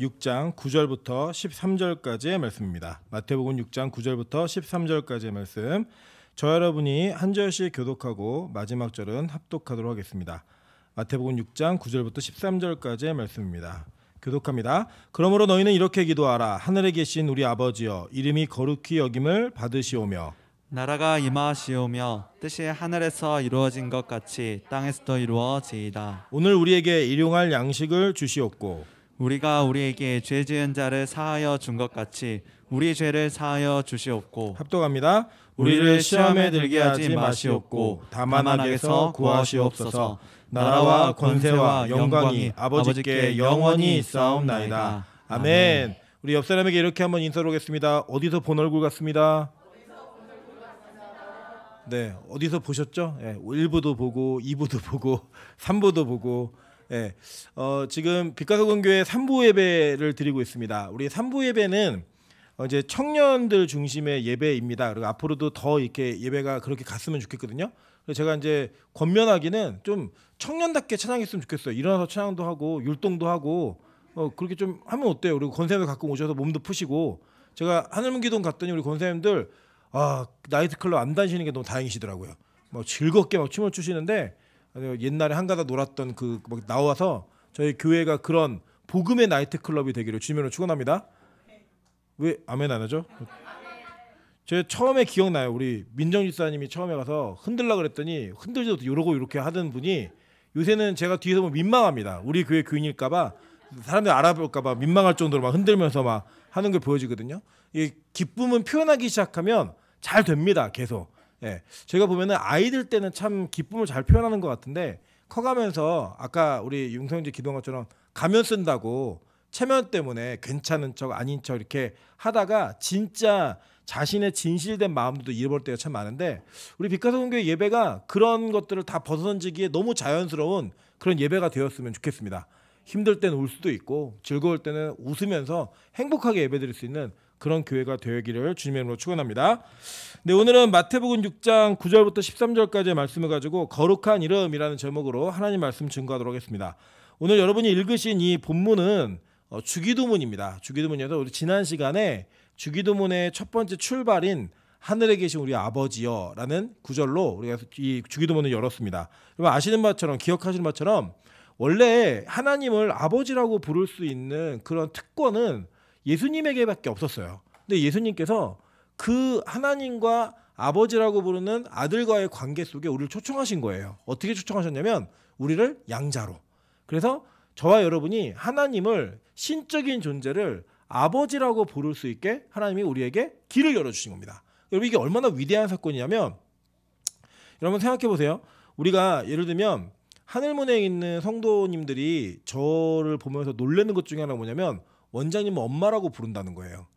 6장 9절부터 13절까지의 말씀입니다. 마태복음 6장 9절부터 13절까지의 말씀. 저 여러분이 한 절씩 교독하고 마지막 절은 합독하도록 하겠습니다. 마태복음 6장 9절부터 13절까지의 말씀입니다. 교독합니다. 그러므로 너희는 이렇게 기도하라. 하늘에 계신 우리 아버지여, 이름이 거룩히 여김을 받으시오며 나라가 임하시오며 뜻이 하늘에서 이루어진 것 같이 땅에서도 이루어지이다. 오늘 우리에게 일용할 양식을 주시옵고 우리가 우리에게 죄 지은 자를 사하여 준 것 같이 우리 죄를 사하여 주시옵고 합독합니다. 우리를 시험에 들게 하지 마시옵고 다만 악에서 구하시옵소서. 나라와 권세와 영광이 아버지께 영원히 있사옵나이다. 아멘. 우리 옆 사람에게 이렇게 한번 인사를 오겠습니다. 어디서 본 얼굴 같습니다. 네, 어디서 보셨죠? 1부도 보고 2부도 보고 3부도 보고 지금 빛가서금교회 3부 예배를 드리고 있습니다. 우리 3부 예배는 이제 청년들 중심의 예배입니다. 그리고 앞으로도 더 이렇게 예배가 그렇게 갔으면 좋겠거든요. 그래서 제가 이제 권면하기는 좀 청년답게 찬양했으면 좋겠어요. 일어나서 찬양도 하고 율동도 하고 그렇게 좀 하면 어때요? 그리고 권사님들 가끔 오셔서 몸도 푸시고 제가 하늘문기동 갔더니 우리 권사님들 나이트클럽 안 다니시는 게 너무 다행이시더라고요. 즐겁게 춤을 추시는데 옛날에 한가다 놀았던 나와서 저희 교회가 그런 복음의 나이트클럽이 되기를 주님으로 축원합니다. 왜 아멘 안 하죠? 제가 처음에 기억나요. 우리 민정 집사님이 처음에 가서 흔들라 그랬더니 흔들지도 이러고 이렇게 하던 분이 요새는 제가 뒤에서 보면 민망합니다. 우리 교회 교인일까봐 사람들이 알아볼까봐 민망할 정도로 막 흔들면서 막 하는 게 보여지거든요. 이 기쁨은 표현하기 시작하면 잘 됩니다. 계속. 제가 보면은 아이들 때는 참 기쁨을 잘 표현하는 것 같은데 커가면서 아까 우리 융성지 기도한 것처럼 가면 쓴다고 체면 때문에 괜찮은 척 아닌 척 이렇게 하다가 진짜 자신의 진실된 마음도 잃어버릴 때가 참 많은데 우리 빛가서금교회 예배가 그런 것들을 다 벗어던지기에 너무 자연스러운 그런 예배가 되었으면 좋겠습니다. 힘들 때는 울 수도 있고 즐거울 때는 웃으면서 행복하게 예배드릴 수 있는 그런 교회가 되기를 주님의 이름으로 축원합니다. 네, 오늘은 마태복음 6장 9절부터 13절까지의 말씀을 가지고 거룩한 이름이라는 제목으로 하나님 말씀 증거하도록 하겠습니다. 오늘 여러분이 읽으신 이 본문은 주기도문입니다. 주기도문에서 우리 지난 시간에 주기도문의 첫 번째 출발인 하늘에 계신 우리 아버지여라는 구절로 우리가 이 주기도문을 열었습니다. 여러분 아시는 바처럼 기억하시는 바처럼 원래 하나님을 아버지라고 부를 수 있는 그런 특권은 예수님에게밖에 없었어요. 근데 예수님께서 그 하나님과 아버지라고 부르는 아들과의 관계 속에 우리를 초청하신 거예요. 어떻게 초청하셨냐면 우리를 양자로. 그래서 저와 여러분이 하나님을 신적인 존재를 아버지라고 부를 수 있게 하나님이 우리에게 길을 열어주신 겁니다. 여러분 이게 얼마나 위대한 사건이냐면 여러분 생각해 보세요. 우리가 예를 들면 하늘문에 있는 성도님들이 저를 보면서 놀라는 것 중에 하나가 뭐냐면 원장님은 엄마라고 부른다는 거예요.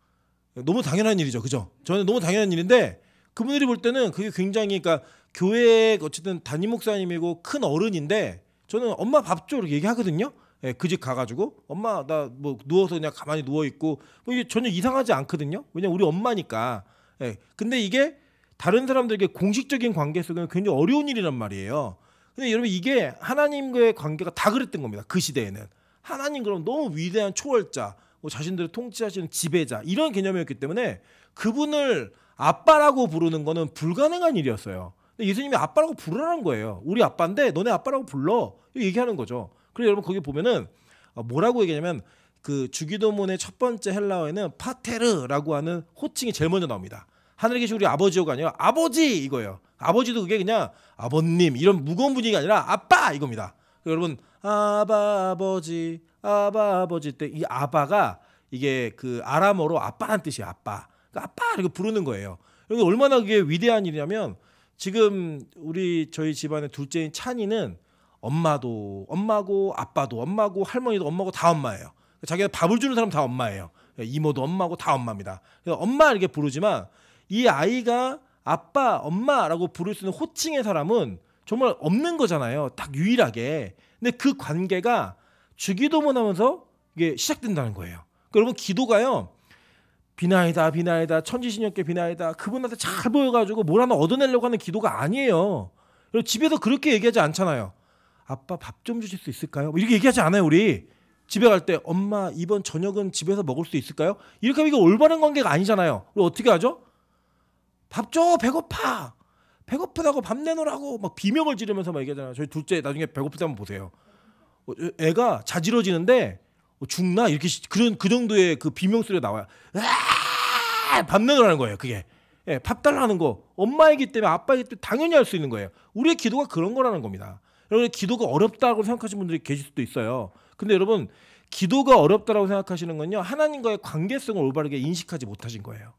너무 당연한 일이죠. 그죠? 저는 너무 당연한 일인데 그분들이 볼 때는 그게 굉장히 그러니까 교회 어쨌든 담임 목사님이고 큰 어른인데 저는 엄마 밥 줘 이렇게 얘기하거든요. 그 집 가가지고 엄마 나 뭐 누워서 그냥 가만히 누워 있고 뭐 이게 전혀 이상하지 않거든요. 왜냐면 우리 엄마니까. 근데 이게 다른 사람들에게 공식적인 관계 속에는 굉장히 어려운 일이란 말이에요. 근데 여러분 이게 하나님과의 관계가 다 그랬던 겁니다. 그 시대에는 하나님 그럼 너무 위대한 초월자, 뭐 자신들을 통치하시는 지배자 이런 개념이었기 때문에 그분을 아빠라고 부르는 거는 불가능한 일이었어요. 근데 예수님이 아빠라고 부르라는 거예요. 우리 아빠인데 너네 아빠라고 불러 얘기하는 거죠. 그래서 여러분 거기 보면은 뭐라고 얘기하냐면 그 주기도문의 첫 번째 헬라어에는 파테르라고 하는 호칭이 제일 먼저 나옵니다. 하늘에 계신 우리 아버지요가 아니라 아버지 이거예요. 아버지도 그게 그냥 아버님 이런 무거운 분위기가 아니라 아빠 이겁니다. 여러분 아바 아버지 아바 아버지 때 이 아바가 이게 그 아람어로 아빠란 뜻이에요. 아빠. 그러니까 아빠 이렇게 부르는 거예요. 여기 얼마나 그게 위대한 일이냐면 지금 저희 집안의 둘째인 찬이는 엄마도 엄마고 아빠도 엄마고 할머니도 엄마고 다 엄마예요. 자기가 밥을 주는 사람 다 엄마예요. 이모도 엄마고 다 엄마입니다. 그래서 엄마 이렇게 부르지만 이 아이가 아빠 엄마라고 부를 수 있는 호칭의 사람은 정말 없는 거잖아요. 딱 유일하게. 근데 그 관계가 주기도문 하면서 이게 시작된다는 거예요. 그러니까 여러분 기도가요. 비나이다 비나이다 천지신령께 비나이다 그분한테 잘 보여가지고 뭘 하나 얻어내려고 하는 기도가 아니에요. 집에서 그렇게 얘기하지 않잖아요. 아빠 밥 좀 주실 수 있을까요? 뭐 이렇게 얘기하지 않아요. 우리 집에 갈 때 엄마 이번 저녁은 집에서 먹을 수 있을까요? 이렇게 하면 이거 올바른 관계가 아니잖아요. 그럼 어떻게 하죠? 밥 줘, 배고파. 배고프다고 밥 내놓으라고 막 비명을 지르면서 막 얘기하잖아요. 저희 둘째 나중에 배고플 때 한번 보세요. 애가 자지러지는데 죽나 이렇게 그 정도의 그 비명 소리가 나와요. 밥 내놓으라는 거예요. 그게 예, 밥 달라는 거 엄마이기 때문에 아빠이기 때문에 당연히 할 수 있는 거예요. 우리의 기도가 그런 거라는 겁니다. 여러분 기도가 어렵다고 생각하시는 분들이 계실 수도 있어요. 근데 여러분 기도가 어렵다고 생각하시는 건요 하나님과의 관계성을 올바르게 인식하지 못하신 거예요.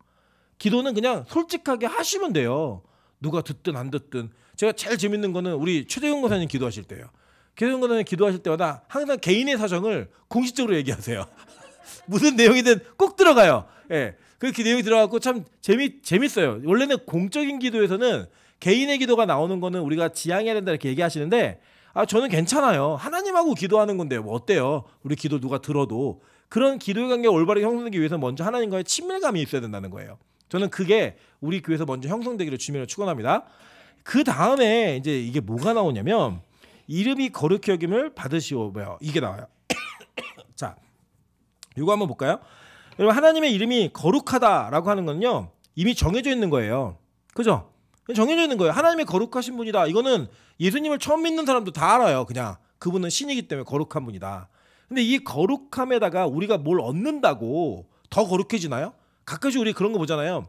기도는 그냥 솔직하게 하시면 돼요. 누가 듣든 안 듣든. 제가 제일 재밌는 거는 우리 최재훈 권사님 기도하실 때예요. 최재훈 권사님 기도하실 때마다 항상 개인의 사정을 공식적으로 얘기하세요. 무슨 내용이든 꼭 들어가요. 예. 그 내용이 들어가고 참 재밌어요. 원래는 공적인 기도에서는 개인의 기도가 나오는 거는 우리가 지향해야 된다 이렇게 얘기하시는데 저는 괜찮아요. 하나님하고 기도하는 건데요. 뭐 어때요? 우리 기도 누가 들어도 그런 기도의 관계가 올바르게 형성되기 위해서 먼저 하나님과의 친밀감이 있어야 된다는 거예요. 저는 그게 우리 교회에서 먼저 형성되기를 주님으로 축원합니다. 그 다음에 이제 이게 뭐가 나오냐면 이름이 거룩히 여김을 받으시오며 이게 나와요. 자, 이거 한번 볼까요? 여러분 하나님의 이름이 거룩하다라고 하는 건요 이미 정해져 있는 거예요. 그죠? 정해져 있는 거예요. 하나님의 거룩하신 분이다. 이거는 예수님을 처음 믿는 사람도 다 알아요. 그냥 그분은 신이기 때문에 거룩한 분이다. 근데 이 거룩함에다가 우리가 뭘 얻는다고 더 거룩해지나요? 가끔씩 우리 그런 거 보잖아요.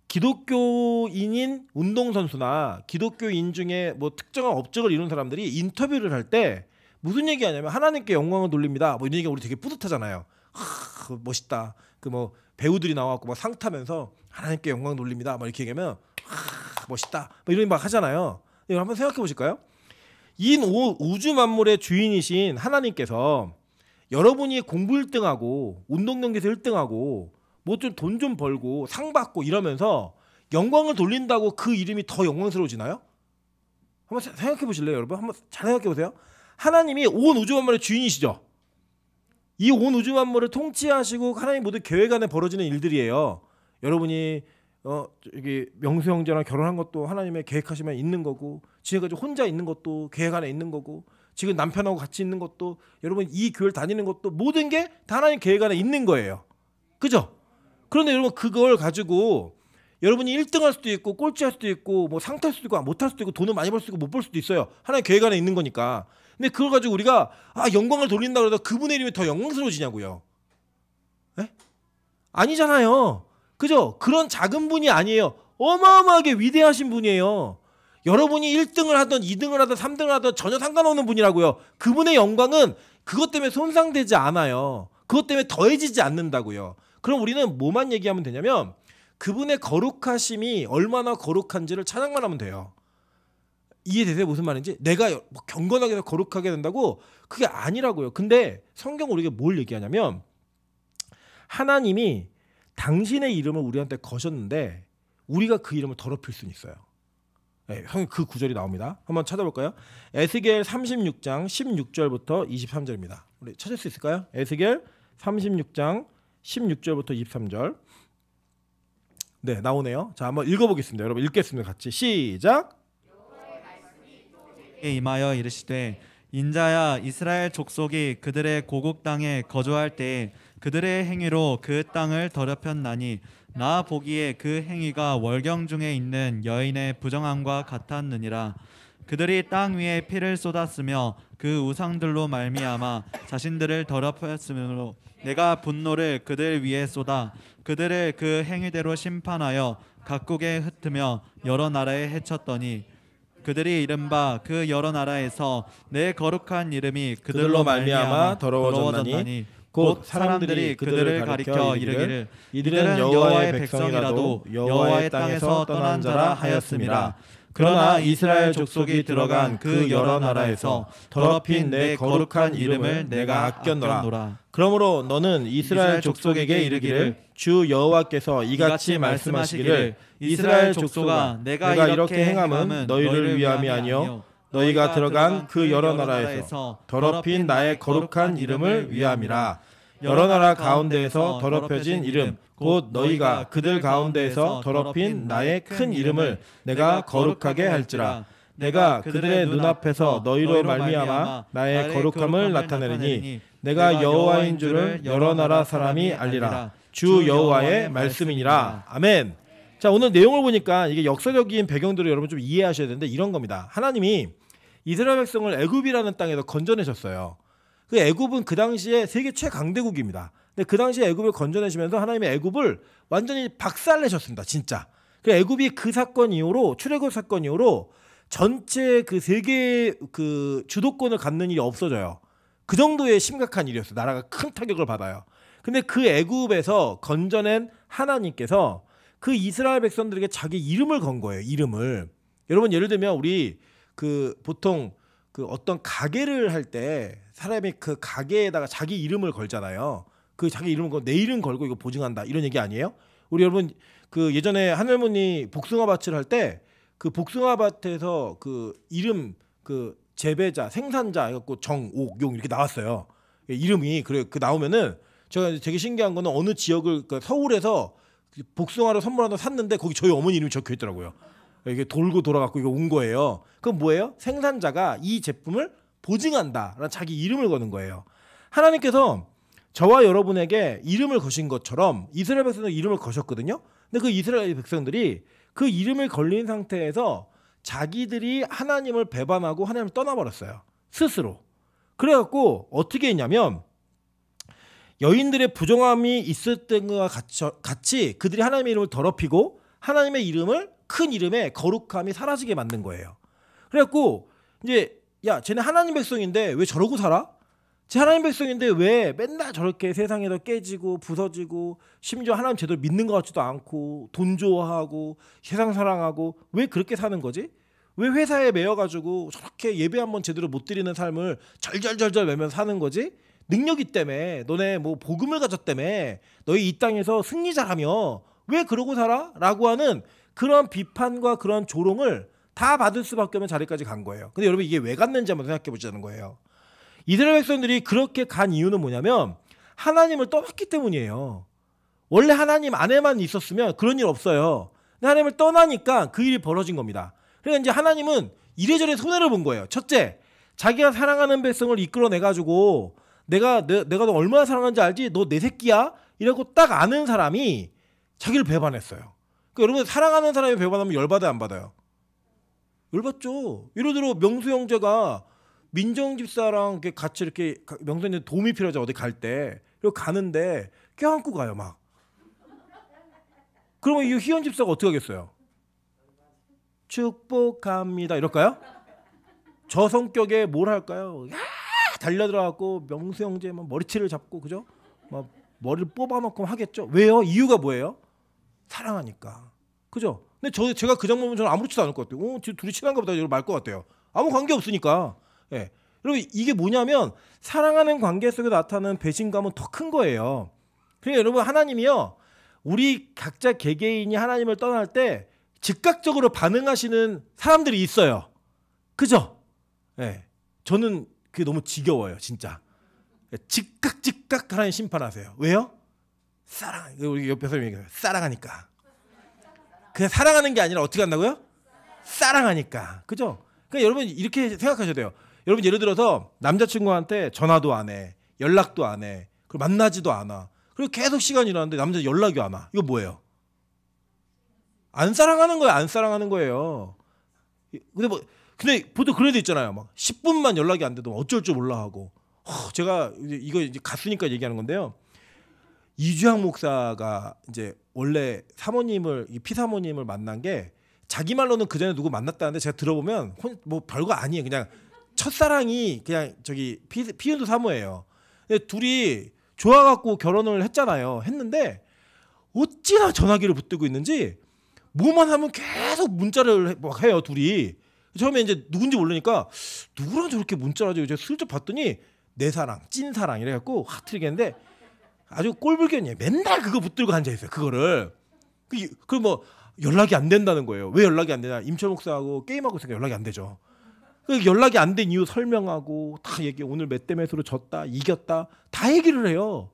기독교인인 운동선수나 기독교인 중에 뭐 특정한 업적을 이룬 사람들이 인터뷰를 할 때 무슨 얘기하냐면 하나님께 영광을 돌립니다. 뭐 이런 얘기가 우리 되게 뿌듯하잖아요. 멋있다. 그 뭐 배우들이 나와갖고 막 상 타면서 하나님께 영광 돌립니다. 막 이렇게 얘기하면 멋있다. 뭐 이런 막 하잖아요. 이거 한번 생각해 보실까요? 이 우주 만물의 주인이신 하나님께서 여러분이 공부 1등하고 운동 경기에서 1등하고 뭐 좀 돈 좀 벌고 상 받고 이러면서 영광을 돌린다고 그 이름이 더 영광스러워지나요? 한번 생각해 보실래요, 여러분? 한번 잘 생각해 보세요. 하나님이 온 우주 만물의 주인이시죠. 이 온 우주 만물을 통치하시고 하나님 모두 계획 안에 벌어지는 일들이에요. 여러분이 여기 명수 형제랑 결혼한 것도 하나님의 계획하시면 있는 거고, 지금까지 혼자 있는 것도 계획 안에 있는 거고, 지금 남편하고 같이 있는 것도, 여러분 이 교회를 다니는 것도 모든 게 다 하나님 계획 안에 있는 거예요. 그죠? 그런데 여러분 그걸 가지고 여러분이 1등할 수도 있고 꼴찌할 수도 있고 뭐 상 탈 수도 있고 못 탈 수도 있고 돈을 많이 벌 수도 있고 못 벌 수도 있어요. 하나님 계획 안에 있는 거니까. 근데 그걸 가지고 우리가 영광을 돌린다 그러다 그분의 이름이 더 영광스러워지냐고요. 에? 아니잖아요. 그죠? 그런 작은 분이 아니에요. 어마어마하게 위대하신 분이에요. 여러분이 1등을 하든 2등을 하든 3등을 하든 전혀 상관없는 분이라고요. 그분의 영광은 그것 때문에 손상되지 않아요. 그것 때문에 더해지지 않는다고요. 그럼 우리는 뭐만 얘기하면 되냐면 그분의 거룩하심이 얼마나 거룩한지를 찬양만 하면 돼요. 이해되세요? 무슨 말인지? 내가 경건하게 거룩하게 된다고? 그게 아니라고요. 근데 성경 우리에게 뭘 얘기하냐면 하나님이 당신의 이름을 우리한테 거셨는데 우리가 그 이름을 더럽힐 수는 있어요. 네, 성경 그 구절이 나옵니다. 한번 찾아볼까요? 에스겔 36장 16절부터 23절입니다. 우리 찾을 수 있을까요? 에스겔 36장 16절부터 23절. 네, 나오네요. 자, 한번 읽어보겠습니다. 여러분 읽겠습니다. 같이 시작. 임하여 이르시되 인자야 이스라엘 족속이 그들의 고국 땅에 거주할 때에 그들의 행위로 그 땅을 더럽혔나니 나 보기에 그 행위가 월경 중에 있는 여인의 부정함과 같았느니라. 그들이 땅 위에 피를 쏟았으며 그 우상들로 말미암아 자신들을 더럽혔으므로 내가 분노를 그들 위에 쏟아 그들을 그 행위대로 심판하여 각국에 흩으며 여러 나라에 해쳤더니 그들이 이른바 그 여러 나라에서 내 거룩한 이름이 그들로 말미암아 더러워졌나니 곧 사람들이 그들을 가리켜 이르기를 이들은 여호와의 백성이라도 여호와의 땅에서 떠난 자라 하였음이라. 그러나 이스라엘 족속이 들어간 그 여러 나라에서 더럽힌 내 거룩한 이름을 내가 아꼈노라. 그러므로 너는 이스라엘 족속에게 이르기를 주 여호와께서 이같이 말씀하시기를 이스라엘 족속아 내가 이렇게 행함은 너희를 위함이 아니요 너희가 들어간 그 여러 나라에서 더럽힌 나의 거룩한 이름을 위함이라. 여러 나라 가운데에서 더럽혀진 이름 곧 너희가 그들 가운데에서 더럽힌 나의 큰 이름을 내가 거룩하게 할지라. 내가 그들의 눈앞에서 너희로 말미암아 나의 거룩함을 나타내리니 내가 여호와인 줄을 여러 나라 사람이 알리라. 주 여호와의 말씀이니라. 아멘. 자, 오늘 내용을 보니까 이게 역사적인 배경들을 여러분 좀 이해하셔야 되는데 이런 겁니다. 하나님이 이스라엘 백성을 애굽이라는 땅에서 건져내셨어요. 그 애굽은 그 당시에 세계 최강대국입니다. 근데 그 당시에 애굽을 건져내시면서 하나님의 애굽을 완전히 박살내셨습니다. 진짜. 그 애굽이 그 사건 이후로, 출애굽 사건 이후로 전체 그 세계 그 주도권을 갖는 일이 없어져요. 그 정도의 심각한 일이었어요. 나라가 큰 타격을 받아요. 근데 그 애굽에서 건져낸 하나님께서 그 이스라엘 백성들에게 자기 이름을 건 거예요. 이름을. 여러분 예를 들면 우리 그 보통 그 어떤 가게를 할 때 사람이 그 가게에다가 자기 이름을 걸잖아요. 그 자기 이름을 걸고 내 이름 걸고 이거 보증한다 이런 얘기 아니에요? 우리 여러분 그 예전에 하늘문이 복숭아밭을 할 때 그 복숭아밭에서 그 이름 그 재배자 생산자 해갖고 정옥 용 이렇게 나왔어요. 이름이 그래 그 나오면은 제가 되게 신기한 거는 어느 지역을 그 서울에서 복숭아를 선물하다 샀는데 거기 저희 어머니 이름이 적혀 있더라고요. 이게 돌고 돌아갖고 이거 온 거예요. 그럼 뭐예요? 생산자가 이 제품을 보증한다라는 자기 이름을 거는 거예요. 하나님께서 저와 여러분에게 이름을 거신 것처럼 이스라엘 백성들 이름을 거셨거든요. 근데 그 이스라엘 백성들이 그 이름을 걸린 상태에서 자기들이 하나님을 배반하고 하나님을 떠나버렸어요. 스스로. 그래갖고 어떻게 했냐면 여인들의 부정함이 있을 때와 같이 그들이 하나님의 이름을 더럽히고 하나님의 이름을 큰 이름의 거룩함이 사라지게 만든 거예요. 그래갖고 이제 야 쟤네 하나님 백성인데 왜 저러고 살아? 쟤 하나님 백성인데 왜 맨날 저렇게 세상에서 깨지고 부서지고 심지어 하나님 제대로 믿는 것 같지도 않고 돈 좋아하고 세상 사랑하고 왜 그렇게 사는 거지? 왜 회사에 매여가지고 저렇게 예배 한번 제대로 못 드리는 삶을 절절절절 매면서 사는 거지? 능력이 때문에 너네 뭐 복음을 가졌다며 너희 이 땅에서 승리자라며 왜 그러고 살아? 라고 하는 그런 비판과 그런 조롱을 다 받을 수밖에 없는 자리까지 간 거예요. 근데 여러분 이게 왜 갔는지 한번 생각해 보자는 거예요. 이스라엘 백성들이 그렇게 간 이유는 뭐냐면 하나님을 떠났기 때문이에요. 원래 하나님 안에만 있었으면 그런 일 없어요. 근데 하나님을 떠나니까 그 일이 벌어진 겁니다. 그러니까 이제 하나님은 이래저래 손해를 본 거예요. 첫째, 자기가 사랑하는 백성을 이끌어내가지고 내가 너 얼마나 사랑하는지 알지? 너 내 새끼야? 이라고 딱 아는 사람이 자기를 배반했어요. 그러니까 여러분 사랑하는 사람이 배반하면 열받아요 안 받아요? 열받죠. 예를 들어 명수 형제가 민정 집사랑 이렇게 같이 이렇게 명수 형제 도움이 필요하죠. 어디 갈 때. 그리고 가는데 껴안고 가요 막. 그러면 이 희연 집사가 어떻게 하겠어요? 축복합니다 이럴까요? 저 성격에 뭘 할까요? 야! 달려들어갖고 명수 형제 막 머리채를 잡고 그죠? 막 머리를 뽑아놓고 하겠죠. 왜요? 이유가 뭐예요? 사랑하니까. 그죠? 근데 제가 그 장면은 저는 아무렇지도 않을 것 같아요. 지금 둘이 친한가 보다 이러고 말 것 같아요. 아무 관계 없으니까. 예. 여러분 이게 뭐냐면 사랑하는 관계 속에 나타나는 배신감은 더 큰 거예요. 그러니까 여러분 하나님이요. 우리 각자 개개인이 하나님을 떠날 때 즉각적으로 반응하시는 사람들이 있어요. 그죠? 예. 저는 그게 너무 지겨워요, 진짜. 즉각 하나님 심판하세요. 왜요? 사랑. 우리 옆에서 얘기해요. 사랑하니까. 그냥 사랑하는 게 아니라 어떻게 한다고요? 사랑하니까. 그죠? 그러니까 여러분 이렇게 생각하셔야 돼요. 여러분 예를 들어서 남자친구한테 전화도 안 해, 연락도 안 해, 그리고 만나지도 않아. 그리고 계속 시간이 지났는데 남자 연락이 안 와. 이거 뭐예요? 안 사랑하는 거예요, 안 사랑하는 거예요. 근데 보통 그런 애 있잖아요. 막 10분만 연락이 안 돼도 어쩔 줄 몰라 하고. 제가 이거 이제 갔으니까 얘기하는 건데요. 이주양 목사가 이제 원래 사모님을 피사모님을 만난 게 자기 말로는 그 전에 누구 만났다는데 제가 들어보면 뭐 별거 아니에요. 그냥 첫사랑이 그냥 저기 피은도 사모예요. 근데 둘이 좋아갖고 결혼을 했잖아요. 했는데 어찌나 전화기를 붙들고 있는지 뭐만 하면 계속 문자를 막 해요. 둘이. 처음에 이제 누군지 모르니까 누구랑 저렇게 문자를 하죠. 제가 슬쩍 봤더니 내 사랑, 찐 사랑 이래갖고 하트리게 했는데 아주 꼴불견이에요. 맨날 그거 붙들고 앉아있어요. 그거를. 그 뭐 연락이 안 된다는 거예요. 왜 연락이 안 되냐. 임철 목사하고 게임하고 있으니까 연락이 안 되죠. 그 연락이 안 된 이유 설명하고 다 얘기해. 오늘 몇 대 몇으로 졌다, 이겼다 다 얘기를 해요.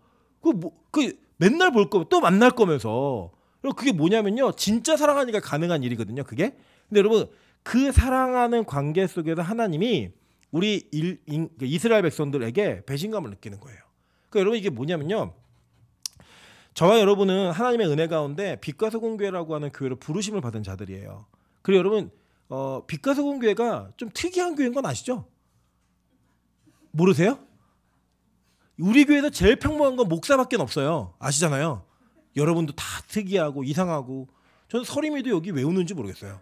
그 맨날 볼 거면 또 만날 거면서. 그리고 그게 뭐냐면요. 진짜 사랑하니까 가능한 일이거든요. 그게. 근데 여러분 그 사랑하는 관계 속에서 하나님이 우리 이스라엘 백성들에게 배신감을 느끼는 거예요. 그러니까 여러분 이게 뭐냐면요. 저와 여러분은 하나님의 은혜 가운데 빛과 소금 교회라고 하는 교회로 부르심을 받은 자들이에요. 그리고 여러분 빛과 소금 교회가 좀 특이한 교회인 건 아시죠? 모르세요? 우리 교회에서 제일 평범한 건 목사밖에 없어요. 아시잖아요. 여러분도 다 특이하고 이상하고. 저는 서림이도 여기 왜 오는지 모르겠어요.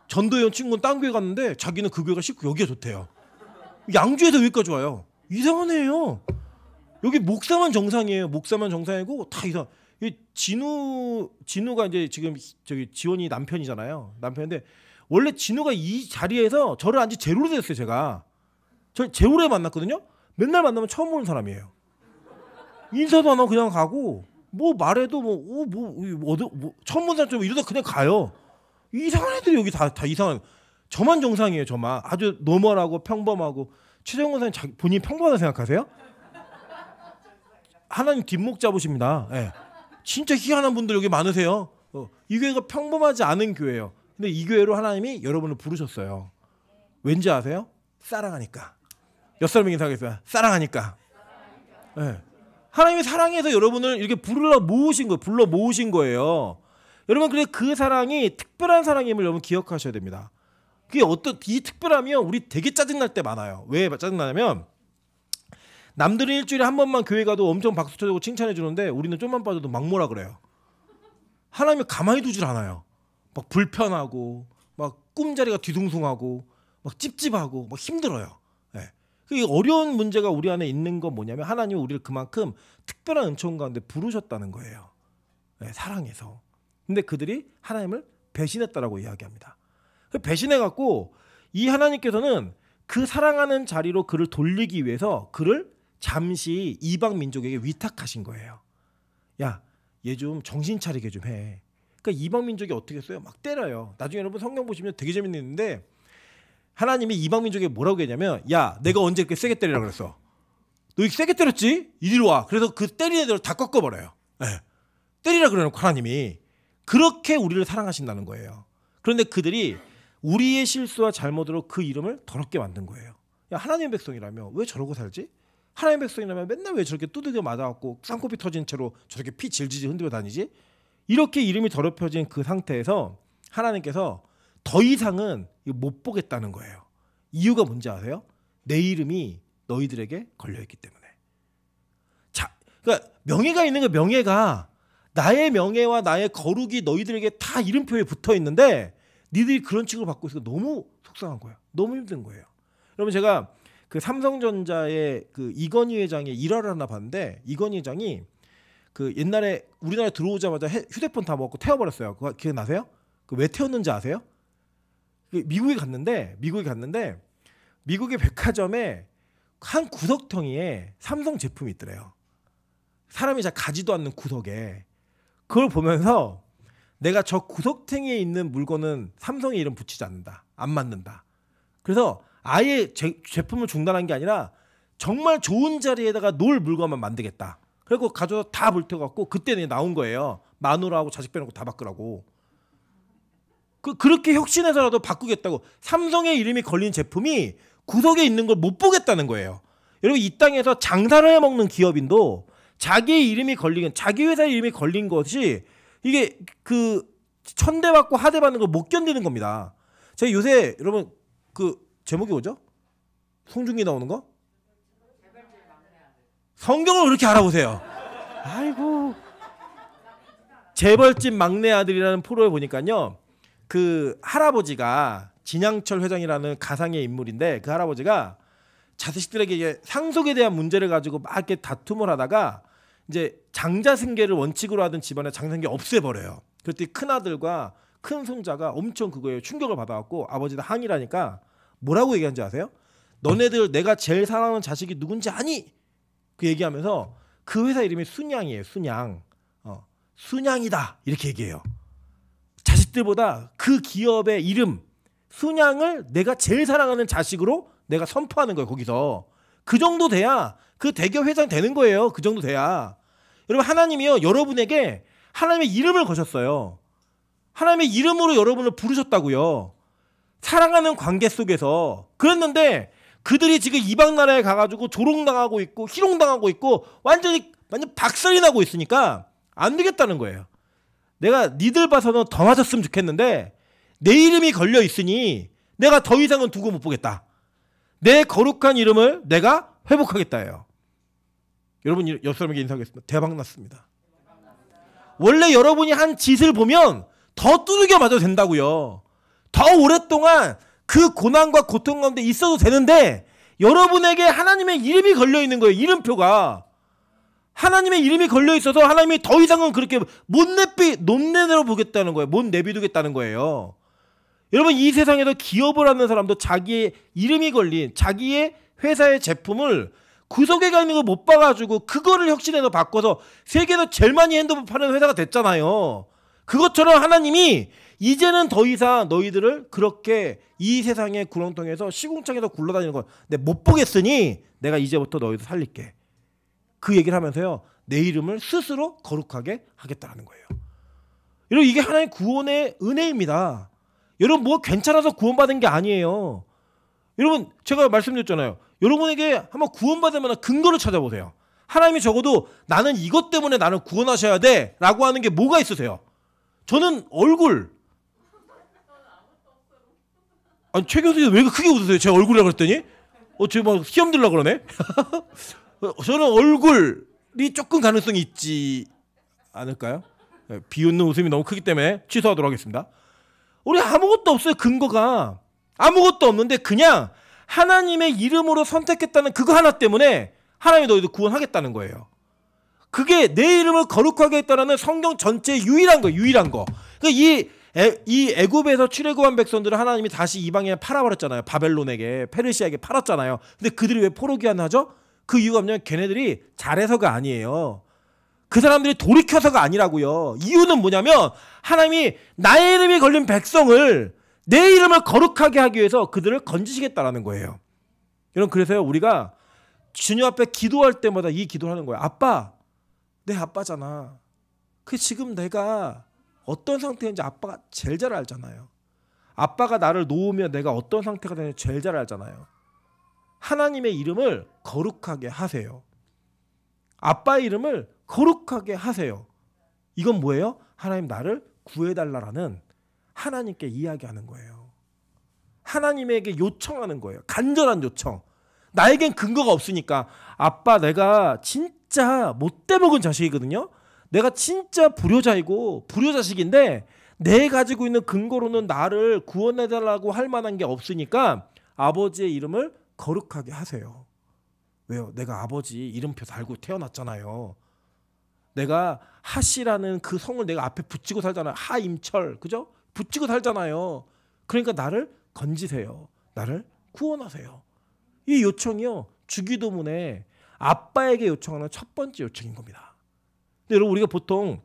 전도연 친구는 딴 교회 갔는데 자기는 그 교회가 싫고 여기가 좋대요. 양주에서 여기까지 와요. 이상한 애예요. 여기 목사만 정상이에요. 목사만 정상이고 다 이상. 진우가 이제 지금 저기 지원이 남편이잖아요. 남편인데 원래 진우가 이 자리에서 저를 안지 제로로 됐어요. 제가 저 제로에 만났거든요. 맨날 만나면 처음 보는 사람이에요. 인사도 안 하고 그냥 가고 뭐 말해도 처음 본 사람처럼 이러다 그냥 가요. 이상한 애들이 여기 다 이상한. 저만 정상이에요. 저만 아주 노멀하고 평범하고. 최정원 선생님 본인이 평범하다고 생각하세요? 하나님 뒷목 잡으십니다. 네. 진짜 희한한 분들 여기 많으세요. 이 교회가 평범하지 않은 교회예요. 근데 이 교회로 하나님이 여러분을 부르셨어요. 왠지 아세요? 사랑하니까. 몇 사람이 생각했어요? 사랑하니까. 네. 하나님이 사랑해서 여러분을 이렇게 불러 모으신 거예요. 여러분 그래 그 사랑이 특별한 사랑임을 여러분 기억하셔야 됩니다. 그게 이 특별하면 우리 되게 짜증날 때 많아요. 왜 짜증나냐면 남들은 일주일에 한 번만 교회 가도 엄청 박수 쳐주고 칭찬해 주는데 우리는 좀만 빠져도 막 뭐라 그래요. 하나님이 가만히 두질 않아요. 막 불편하고 막 꿈자리가 뒤숭숭하고 막 찝찝하고 막 힘들어요. 네. 그 어려운 문제가 우리 안에 있는 건 뭐냐면 하나님이 우리를 그만큼 특별한 은총 가운데 부르셨다는 거예요. 네, 사랑해서. 근데 그들이 하나님을 배신했다라고 이야기합니다. 배신해갖고 이 하나님께서는 그 사랑하는 자리로 그를 돌리기 위해서 그를 잠시 이방 민족에게 위탁하신 거예요. 야, 얘 좀 정신 차리게 좀 해. 그러니까 이방 민족이 어떻게 했어요? 막 때려요. 나중에 여러분 성경 보시면 되게 재밌는데 하나님이 이방 민족에게 뭐라고 했냐면 야, 내가 언제 그렇게 세게 때리라 그랬어? 너 이렇게 세게 때렸지? 이리로 와. 그래서 그 때리는 애들을 다 꺾어버려요. 네. 때리라 그래놓고 하나님이 그렇게 우리를 사랑하신다는 거예요. 그런데 그들이 우리의 실수와 잘못으로 그 이름을 더럽게 만든 거예요. 야, 하나님의 백성이라며 왜 저러고 살지? 하나님의 백성이라면 맨날 왜 저렇게 두들겨 맞아갖고 쌍코피 터진 채로 저렇게 피 질질 흔들어 다니지? 이렇게 이름이 더럽혀진 그 상태에서 하나님께서 더 이상은 못 보겠다는 거예요. 이유가 뭔지 아세요? 내 이름이 너희들에게 걸려있기 때문에. 자, 그러니까 명예가 있는 거 명예가 나의 명예와 나의 거룩이 너희들에게 다 이름표에 붙어 있는데 니들이 그런 취급을 받고 있어서 너무 속상한 거예요. 너무 힘든 거예요. 여러분 제가 그 삼성전자의 그 이건희 회장의 일화를 하나 봤는데 이건희 회장이 그 옛날에 우리나라에 들어오자마자 휴대폰 다 먹고 태워버렸어요. 그거 기억나세요? 그 왜 태웠는지 아세요? 미국에 갔는데 미국의 백화점에 한 구석텅이에 삼성 제품이 있더래요. 사람이 잘 가지도 않는 구석에. 그걸 보면서 내가 저 구석탱이에 있는 물건은 삼성의 이름 붙이지 않는다. 안 맞는다. 그래서 아예 제품을 중단한 게 아니라 정말 좋은 자리에다가 놓을 물건만 만들겠다. 그리고 가져서 다 불태워갖고 그때 나온 거예요. 마누라하고 자식 빼놓고 다 바꾸라고. 그렇게 혁신해서라도 바꾸겠다고. 삼성의 이름이 걸린 제품이 구석에 있는 걸 못 보겠다는 거예요. 여러분 이 땅에서 장사를 해먹는 기업인도 자기의 이름이 걸린 자기 회사의 이름이 걸린 것이 이게 그 천대받고 하대받는 걸 못 견디는 겁니다. 제가 요새 여러분 그 제목이 뭐죠? 송중기 나오는 거? 성경을 왜 이렇게 알아보세요? 아이고. 재벌집 막내 아들이라는 프로에 보니까요. 그 할아버지가 진양철 회장이라는 가상의 인물인데 그 할아버지가 자식들에게 이제 상속에 대한 문제를 가지고 막 이렇게 다툼을 하다가 이제 장자승계를 원칙으로 하던 집안의 장자승계 없애버려요. 그랬더니 큰 아들과 큰 손자가 엄청 그거에 충격을 받아갖고 아버지가 항의를 하니까 뭐라고 얘기한지 아세요? 너네들 내가 제일 사랑하는 자식이 누군지 아니? 그 얘기하면서 그 회사 이름이 순양이에요. 순양. 순양이다 이렇게 얘기해요. 자식들보다 그 기업의 이름 순양을 내가 제일 사랑하는 자식으로 내가 선포하는 거예요. 거기서 그 정도 돼야 그 대기업 회장이 되는 거예요. 그 정도 돼야. 여러분 하나님이요 여러분에게 하나님의 이름을 거셨어요. 하나님의 이름으로 여러분을 부르셨다고요. 사랑하는 관계 속에서 그랬는데 그들이 지금 이방 나라에 가가지고 조롱당하고 있고 희롱당하고 있고 완전 박살이 나고 있으니까 안 되겠다는 거예요. 내가 니들 봐서는 더 맞았으면 좋겠는데 내 이름이 걸려 있으니 내가 더 이상은 두고 못 보겠다. 내 거룩한 이름을 내가 회복하겠다예요. 여러분 옆 사람에게 인사하겠습니다. 대박 났습니다. 원래 여러분이 한 짓을 보면 더 두들겨 맞아도 된다고요. 더 오랫동안 그 고난과 고통 가운데 있어도 되는데 여러분에게 하나님의 이름이 걸려 있는 거예요. 이름표가. 하나님의 이름이 걸려 있어서 하나님이 더 이상은 그렇게 못 내내려 보겠다는 거예요. 못 내비두겠다는 거예요. 여러분 이 세상에서 기업을 하는 사람도 자기의 이름이 걸린 자기의 회사의 제품을 구석에가 있는 거 못 봐가지고 그거를 혁신해서 바꿔서 세계에서 제일 많이 핸드폰 파는 회사가 됐잖아요. 그것처럼 하나님이 이제는 더 이상 너희들을 그렇게 이 세상의 구렁텅이에서 시궁창에서 굴러다니는 걸 내가 못 보겠으니 내가 이제부터 너희들 살릴게. 그 얘기를 하면서요. 내 이름을 스스로 거룩하게 하겠다는 거예요. 여러분 이게 하나님의 구원의 은혜입니다. 여러분 뭐 괜찮아서 구원받은 게 아니에요. 여러분 제가 말씀드렸잖아요. 여러분에게 한번 구원받을 만한 근거를 찾아보세요. 하나님이 적어도 나는 이것 때문에 나를 구원하셔야 돼 라고 하는 게 뭐가 있으세요? 저는 얼굴. 아니 최 교수님 왜 크게 웃으세요? 제 얼굴이라고 그랬더니 제가 막 시험 들려고 그러네. 저는 얼굴이 조금 가능성이 있지 않을까요? 비웃는 웃음이 너무 크기 때문에 취소하도록 하겠습니다. 우리 아무것도 없어요. 근거가 아무것도 없는데 그냥 하나님의 이름으로 선택했다는 그거 하나 때문에 하나님이 너희들 구원하겠다는 거예요. 그게 내 이름을 거룩하게 했다는 성경 전체의 유일한 거, 유일한 거. 그러니까 이 애굽에서 출애굽한 백성들을 하나님이 다시 이방에 팔아버렸잖아요. 바벨론에게, 페르시아에게 팔았잖아요. 근데 그들이 왜 포로기한하죠? 그 이유가 뭐냐면 걔네들이 잘해서가 아니에요. 그 사람들이 돌이켜서가 아니라고요. 이유는 뭐냐면 하나님이 나의 이름이 걸린 백성을 내 이름을 거룩하게 하기 위해서 그들을 건지시겠다라는 거예요. 여러분 그래서요 우리가 주님 앞에 기도할 때마다 이 기도를 하는 거예요. 아빠, 내 아빠잖아. 그 지금 내가 어떤 상태인지 아빠가 제일 잘 알잖아요. 아빠가 나를 놓으면 내가 어떤 상태가 되는지 제일 잘 알잖아요. 하나님의 이름을 거룩하게 하세요. 아빠의 이름을 거룩하게 하세요. 이건 뭐예요? 하나님 나를 구해달라라는 하나님께 이야기하는 거예요. 하나님에게 요청하는 거예요. 간절한 요청. 나에겐 근거가 없으니까 아빠 내가 진짜 못돼 먹은 자식이거든요. 내가 진짜 불효자이고 불효자식인데 내 가지고 있는 근거로는 나를 구원해달라고 할 만한 게 없으니까 아버지의 이름을 거룩하게 하세요. 왜요? 내가 아버지 이름표 달고 태어났잖아요. 내가 하씨라는 그 성을 내가 앞에 붙이고 살잖아요. 하임철, 그죠? 붙이고 살잖아요. 그러니까 나를 건지세요. 나를 구원하세요. 이 요청이요. 주기도문에 아빠에게 요청하는 첫 번째 요청인 겁니다. 근데 여러분 우리가 보통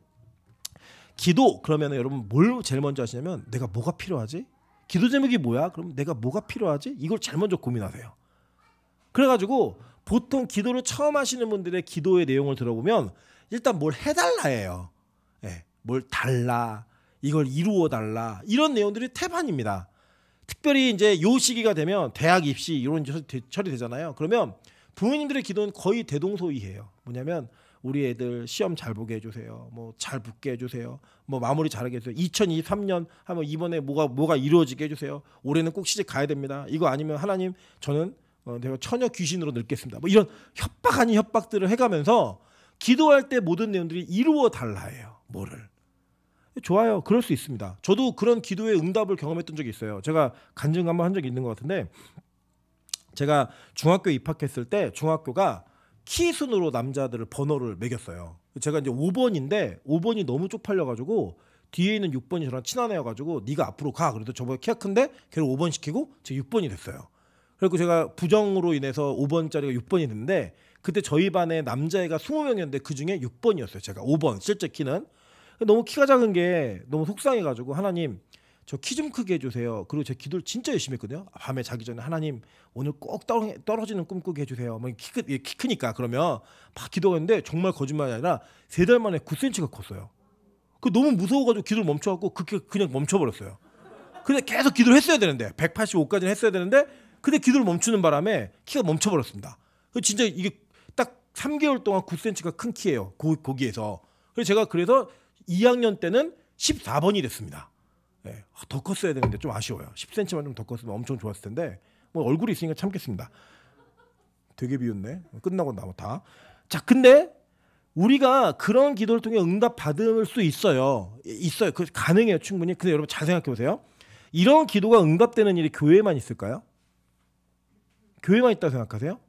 기도 그러면 여러분 뭘 제일 먼저 하시냐면 내가 뭐가 필요하지? 기도 제목이 뭐야? 그럼 내가 뭐가 필요하지? 이걸 제일 먼저 고민하세요. 그래가지고 보통 기도를 처음 하시는 분들의 기도의 내용을 들어보면 일단 뭘 해달라예요. 네, 뭘 달라, 이걸 이루어 달라 이런 내용들이 태반입니다. 특별히 이제 요 시기가 되면 대학 입시 이런 처리되잖아요. 그러면 부모님들의 기도는 거의 대동소이해요. 뭐냐면 우리 애들 시험 잘 보게 해주세요. 뭐 잘 붙게 해주세요. 뭐 마무리 잘하게 해주세요. 2023년 하면 이번에 뭐가 이루어지게 해주세요. 올해는 꼭 시집 가야 됩니다. 이거 아니면 하나님 저는 내가 처녀 귀신으로 늙겠습니다. 뭐 이런 협박 아닌 협박들을 해가면서 기도할 때 모든 내용들이 이루어 달라예요. 뭐를. 좋아요. 그럴 수 있습니다. 저도 그런 기도의 응답을 경험했던 적이 있어요. 제가 간증 한번 한 적이 있는 것 같은데 제가 중학교에 입학했을 때 중학교가 키 순으로 남자들을 번호를 매겼어요. 제가 이제 5번인데 5번이 너무 쪽팔려가지고 뒤에 있는 6번이 저랑 친한 애여가지고 네가 앞으로 가. 그래도 저보다 키가 큰데 걔를 5번 시키고 제가 6번이 됐어요. 그리고 제가 부정으로 인해서 5번짜리가 6번이 됐는데 그때 저희 반에 남자애가 20명이었는데 그중에 6번이었어요. 제가 5번 실제 키는. 너무 키가 작은 게 너무 속상해가지고 하나님 저 키 좀 크게 해주세요. 그리고 제 기도를 진짜 열심히 했거든요. 밤에 자기 전에 하나님 오늘 꼭 떨어지는 꿈 꾸게 해주세요. 뭐 키 크니까 그러면 막 기도했는데 정말 거짓말이 아니라 3달 만에 9cm가 컸어요. 그 너무 무서워가지고 기도를 멈춰갖고 그냥 멈춰버렸어요. 근데 계속 기도를 했어야 되는데 185까지는 했어야 되는데 근데 기도를 멈추는 바람에 키가 멈춰버렸습니다. 진짜 이게 딱 3개월 동안 9cm가 큰 키예요. 거기에서. 그래서 제가 2학년 때는 14번이 됐습니다. 네, 더 컸어야 되는데 좀 아쉬워요. 10cm만 좀 더 컸으면 엄청 좋았을 텐데 뭐 얼굴이 있으니까 참겠습니다. 되게 비웃네. 끝나고 나면 다. 자, 근데 우리가 그런 기도를 통해 응답 받을 수 있어요. 그 가능해요, 충분히. 근데 여러분 잘 생각해 보세요. 이런 기도가 응답되는 일이 교회에만 있을까요? 교회만 있다고 생각하세요?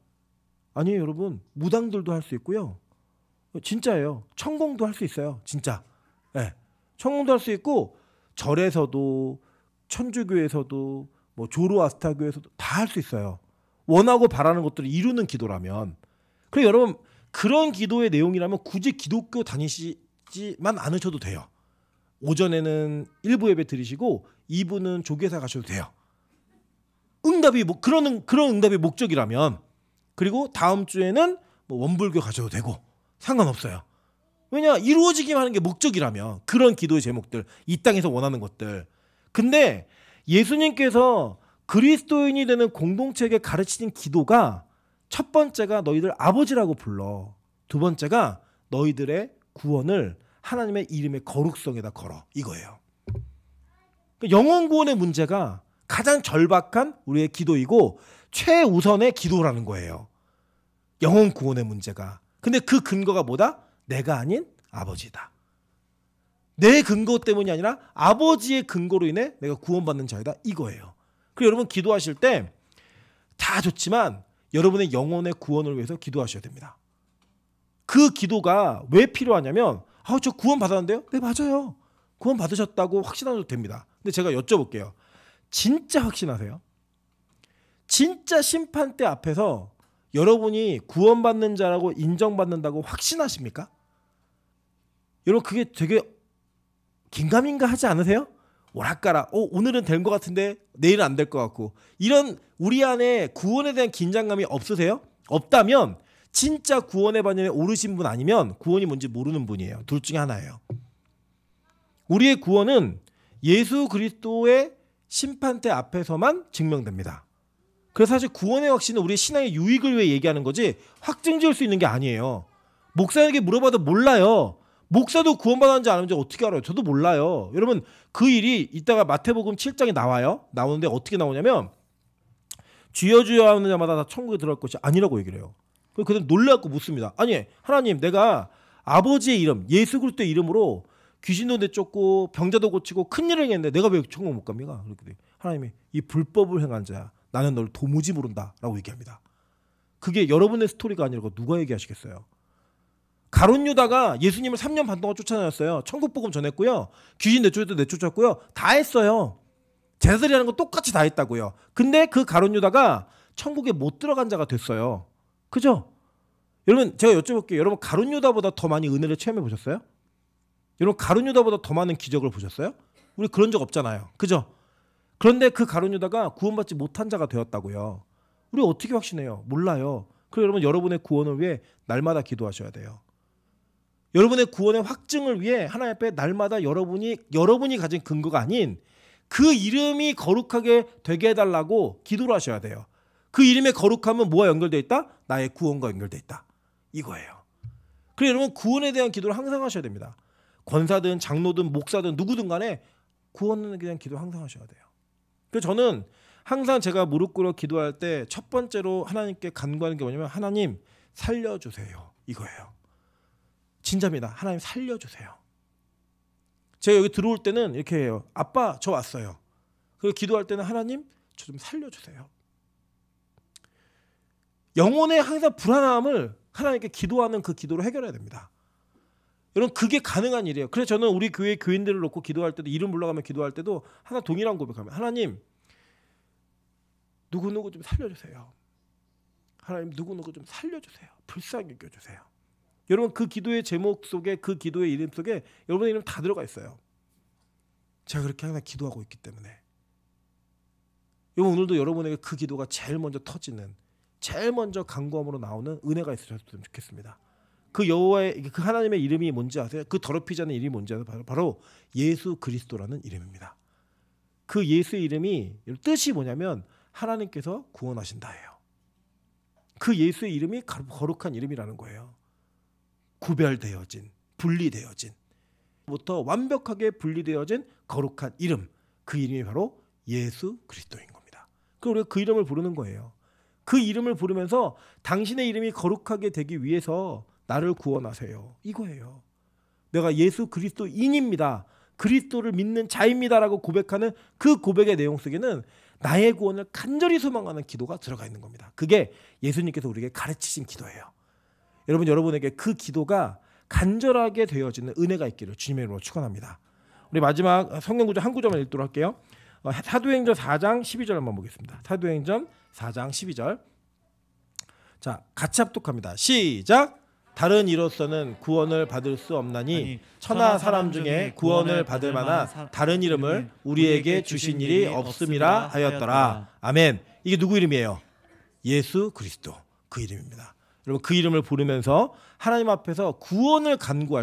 아니에요, 여러분. 무당들도 할 수 있고요. 진짜예요. 천공도 할 수 있어요. 진짜. 네. 천공도 할 수 있고 절에서도 천주교에서도 뭐 조로아스타교에서도 다 할 수 있어요. 원하고 바라는 것들을 이루는 기도라면. 그리고 여러분 그런 기도의 내용이라면 굳이 기독교 다니시지만 않으셔도 돼요. 오전에는 1부 예배 드리시고 2부는 조계사 가셔도 돼요. 응답이 그런 응답의 목적이라면. 그리고 다음 주에는 뭐 원불교 가셔도 되고 상관없어요. 왜냐 이루어지기만 하는 게 목적이라면 그런 기도의 제목들 이 땅에서 원하는 것들. 근데 예수님께서 그리스도인이 되는 공동체에게 가르치신 기도가 첫 번째가 너희들 아버지라고 불러. 두 번째가 너희들의 구원을 하나님의 이름의 거룩성에다 걸어. 이거예요. 영혼 구원의 문제가 가장 절박한 우리의 기도이고 최우선의 기도라는 거예요. 영혼 구원의 문제가. 근데 그 근거가 뭐다? 내가 아닌 아버지다. 내 근거 때문이 아니라 아버지의 근거로 인해 내가 구원받는 자이다. 이거예요. 그리고 여러분 기도하실 때 다 좋지만 여러분의 영혼의 구원을 위해서 기도하셔야 됩니다. 그 기도가 왜 필요하냐면 저 구원 받았는데요? 네, 맞아요. 구원 받으셨다고 확신하셔도 됩니다. 근데 제가 여쭤볼게요. 진짜 확신하세요? 진짜 심판대 앞에서 여러분이 구원받는 자라고 인정받는다고 확신하십니까? 여러분 그게 되게 긴가민가 하지 않으세요? 오락가락. 오늘은 된 것 같은데 내일은 안 될 것 같고. 이런 우리 안에 구원에 대한 긴장감이 없으세요? 없다면 진짜 구원의 반열에 오르신 분 아니면 구원이 뭔지 모르는 분이에요. 둘 중에 하나예요. 우리의 구원은 예수 그리스도의 심판대 앞에서만 증명됩니다. 그래서 사실 구원의 확신은 우리의 신앙의 유익을 위해 얘기하는 거지 확증 지을 수 있는 게 아니에요. 목사에게 물어봐도 몰라요. 목사도 구원받았는지 안 하는지 어떻게 알아요? 저도 몰라요. 여러분 그 일이 이따가 마태복음 7장에 나와요. 나오는데 어떻게 나오냐면 주여 주여 하는 자마다 다 천국에 들어갈 것이 아니라고 얘기를 해요. 그들은 놀라고 묻습니다. 아니 하나님 내가 아버지의 이름 예수 그리스도의 이름으로 귀신도 내쫓고 병자도 고치고 큰일을 행했는데 내가 왜 천국 못 갑니까? 하나님이 이 불법을 행한 자야. 나는 널 도무지 모른다 라고 얘기합니다. 그게 여러분의 스토리가 아니라고 누가 얘기하시겠어요? 가룟 유다가 예수님을 3년 반 동안 쫓아다녔어요. 천국 복음 전했고요. 귀신 내쫓았고요. 다 했어요. 제자들이 하는 거 똑같이 다 했다고요. 근데 그 가룟 유다가 천국에 못 들어간 자가 됐어요. 그죠? 여러분 제가 여쭤볼게요. 여러분 가룟 유다보다 더 많이 은혜를 체험해 보셨어요? 여러분 가룟 유다보다 더 많은 기적을 보셨어요? 우리 그런 적 없잖아요. 그죠? 그런데 그 가룟 유다가 구원받지 못한 자가 되었다고요. 우리 어떻게 확신해요? 몰라요. 그리고 여러분 여러분의 구원을 위해 날마다 기도하셔야 돼요. 여러분의 구원의 확증을 위해 하나님 앞에 날마다 여러분이 가진 근거가 아닌 그 이름이 거룩하게 되게 해달라고 기도를 하셔야 돼요. 그 이름의 거룩함은 뭐와 연결되어 있다? 나의 구원과 연결되어 있다. 이거예요. 그래서 여러분 구원에 대한 기도를 항상 하셔야 됩니다. 권사든 장로든 목사든 누구든 간에 구원에 대한 기도 항상 하셔야 돼요. 그래서 저는 항상 제가 무릎 꿇어 기도할 때 첫 번째로 하나님께 간구하는 게 뭐냐면 하나님 살려주세요. 이거예요. 진짜입니다. 하나님 살려주세요. 제가 여기 들어올 때는 이렇게 해요. 아빠 저 왔어요. 그리고 기도할 때는 하나님 저 좀 살려주세요. 영혼의 항상 불안함을 하나님께 기도하는 그 기도로 해결해야 됩니다. 여러분 그게 가능한 일이에요. 그래서 저는 우리 교회 교인들을 놓고 기도할 때도 이름 불러가며 기도할 때도 하나 동일한 고백합니다. 하나님 누구누구 좀 살려주세요. 하나님 누구누구 좀 살려주세요. 불쌍히 여겨주세요. 여러분 그 기도의 제목 속에 그 기도의 이름 속에 여러분의 이름 다 들어가 있어요. 제가 그렇게 항상 기도하고 있기 때문에 여러분 오늘도 여러분에게 그 기도가 제일 먼저 터지는 제일 먼저 간구함으로 나오는 은혜가 있으셨으면 좋겠습니다. 그 여호와의 그 하나님의 이름이 뭔지 아세요? 그 더럽히지 않은 이름이 뭔지 아세요? 바로 예수 그리스도라는 이름입니다. 그 예수의 이름이 뜻이 뭐냐면 하나님께서 구원하신다예요. 그 예수의 이름이 거룩한 이름이라는 거예요. 구별되어진, 분리되어진, 부터 완벽하게 분리되어진 거룩한 이름, 그 이름이 바로 예수 그리스도인 겁니다. 그럼 우리가 그 이름을 부르는 거예요. 그 이름을 부르면서 당신의 이름이 거룩하게 되기 위해서 나를 구원하세요. 이거예요. 내가 예수 그리스도인입니다. 그리스도를 믿는 자입니다라고 고백하는 그 고백의 내용 속에는 나의 구원을 간절히 소망하는 기도가 들어가 있는 겁니다. 그게 예수님께서 우리에게 가르치신 기도예요. 여러분에게 그 기도가 간절하게 되어지는 은혜가 있기를 주님의 이름으로 축원합니다. 우리 마지막 성경 구절 한 구절만 읽도록 할게요. 사도행전 4장 12절 한번 보겠습니다. 사도행전 4장 12절. 자, 같이 합독합니다. 시작. 다른 이로서는 구원을 받을 수 없나니 천하 사람 중에 구원을 받을 만한 다른 이름을 우리에게 주신 일이 없음이라 하였더라. 아멘. 이게 누구 이름이에요? 예수 그리스도 그 이름입니다. 여러분 그 이름을 부르면서 하나님 앞에서 구원을 간구할